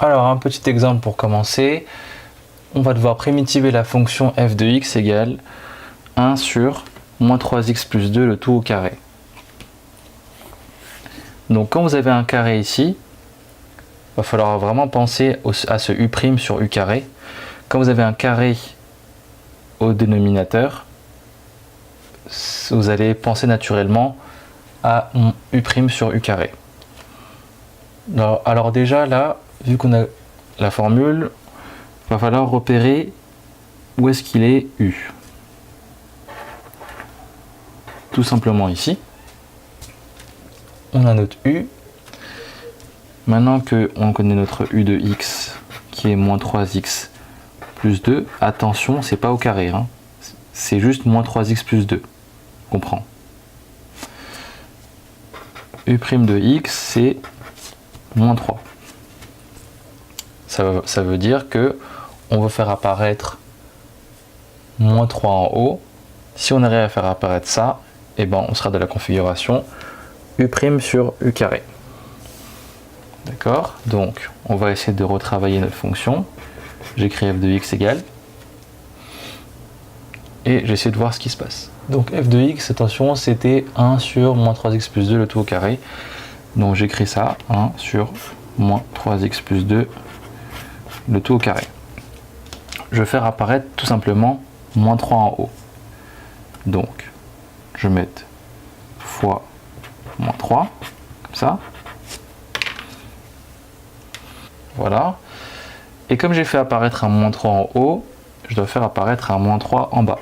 Alors un petit exemple pour commencer. On va devoir primitiver la fonction f de x égale 1 sur moins 3x plus 2 le tout au carré. Donc quand vous avez un carré ici, il va falloir vraiment penser à ce u' sur u carré. Quand vous avez un carré au dénominateur, vous allez penser naturellement à u' sur u carré. Alors déjà là, vu qu'on a la formule, il va falloir repérer où est-ce qu'il est u. Tout simplement ici. On a notre u. Maintenant qu'on connaît notre u de x qui est moins 3x plus 2, attention, c'est pas au carré, hein. C'est juste moins 3x plus 2. On comprend. U' de x, c'est moins 3. Ça veut dire que on veut faire apparaître moins 3 en haut. Si on arrive à faire apparaître ça, et ben on sera de la configuration u' sur u carré. D'accord? Donc on va essayer de retravailler notre fonction. J'écris f de x égale. Et j'essaie de voir ce qui se passe. Donc f de x, attention, c'était 1 sur moins 3x plus 2 le tout au carré. Donc j'écris ça, 1 sur moins 3x plus 2 le tout au carré. Je vais faire apparaître tout simplement moins 3 en haut. Donc je vais mettre fois moins 3, comme ça. Voilà. Et comme j'ai fait apparaître un moins 3 en haut, je dois faire apparaître un moins 3 en bas.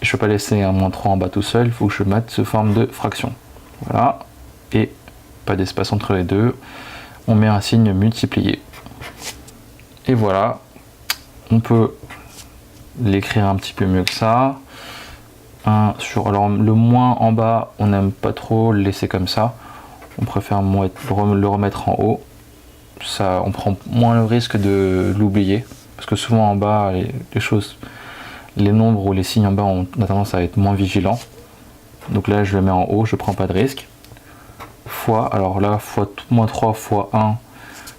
Je ne peux pas laisser un moins 3 en bas tout seul, il faut que je mette sous forme de fraction. Voilà. Et pas d'espace entre les deux. On met un signe multiplié. Et voilà. On peut l'écrire un petit peu mieux que ça. 1 sur, alors le moins en bas, on n'aime pas trop le laisser comme ça. On préfère le remettre en haut. Ça, on prend moins le risque de l'oublier. Parce que souvent en bas, les nombres ou les signes en bas, on a tendance à être moins vigilant. Donc là, je le mets en haut, je ne prends pas de risque. Fois, alors là, fois moins 3 fois 1,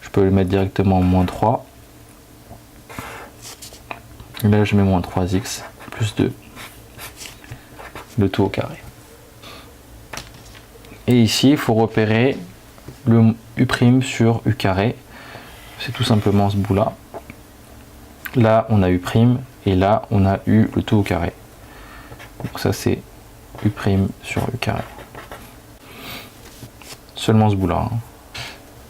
je peux le mettre directement en moins 3. Et là, je mets moins 3x plus 2. Le tout au carré. Et ici, il faut repérer le u' sur u carré. C'est tout simplement ce bout là. Là, on a u' et là, on a u le tout au carré. Donc ça, c'est u' sur u carré. Seulement ce bout là. Hein.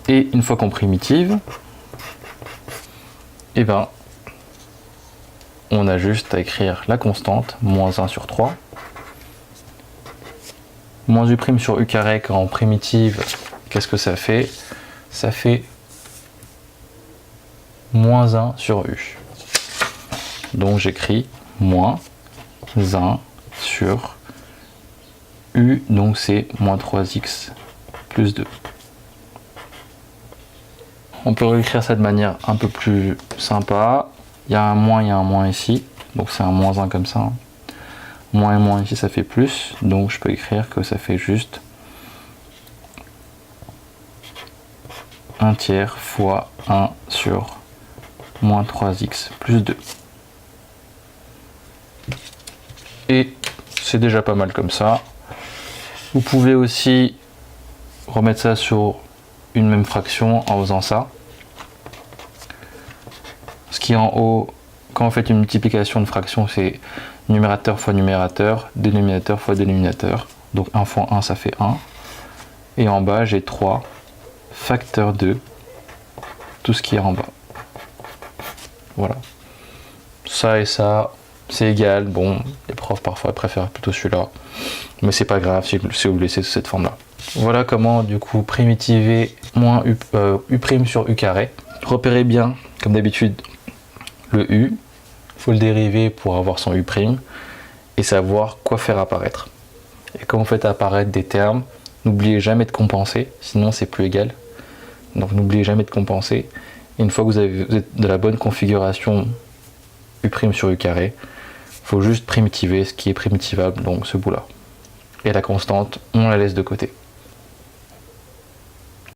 Et une fois qu'on primitive, et ben, on a juste à écrire la constante, moins 1 sur 3. Moins u' sur u carré quand on primitive, qu'est-ce que ça fait? Ça fait moins 1 sur u. Donc j'écris moins 1 sur u, donc c'est moins 3x plus 2. On peut réécrire ça de manière un peu plus sympa. Il y a un moins ici, donc c'est un moins 1 comme ça. Moins et moins ici, ça fait plus, donc je peux écrire que ça fait juste 1 tiers fois 1 sur moins 3x plus 2. Et c'est déjà pas mal comme ça. Vous pouvez aussi remettre ça sur une même fraction en faisant ça. Ce qui est en haut, quand vous faites une multiplication de fractions, c'est numérateur fois numérateur, dénominateur fois dénominateur. Donc 1 fois 1, ça fait 1. Et en bas, j'ai 3 facteur 2, tout ce qui est en bas. Voilà. Ça et ça, c'est égal. Bon, les profs parfois préfèrent plutôt celui-là. Mais c'est pas grave si vous laissez cette forme-là. Voilà comment, du coup, primitiver moins u' sur u carré. Repérez bien, comme d'habitude, le u. Il faut le dériver pour avoir son u' et savoir quoi faire apparaître. Et quand vous faites apparaître des termes, n'oubliez jamais de compenser, sinon c'est plus égal. Donc n'oubliez jamais de compenser. Et une fois que vous êtes de la bonne configuration u' sur u carré, il faut juste primitiver ce qui est primitivable, donc ce bout là. Et la constante, on la laisse de côté.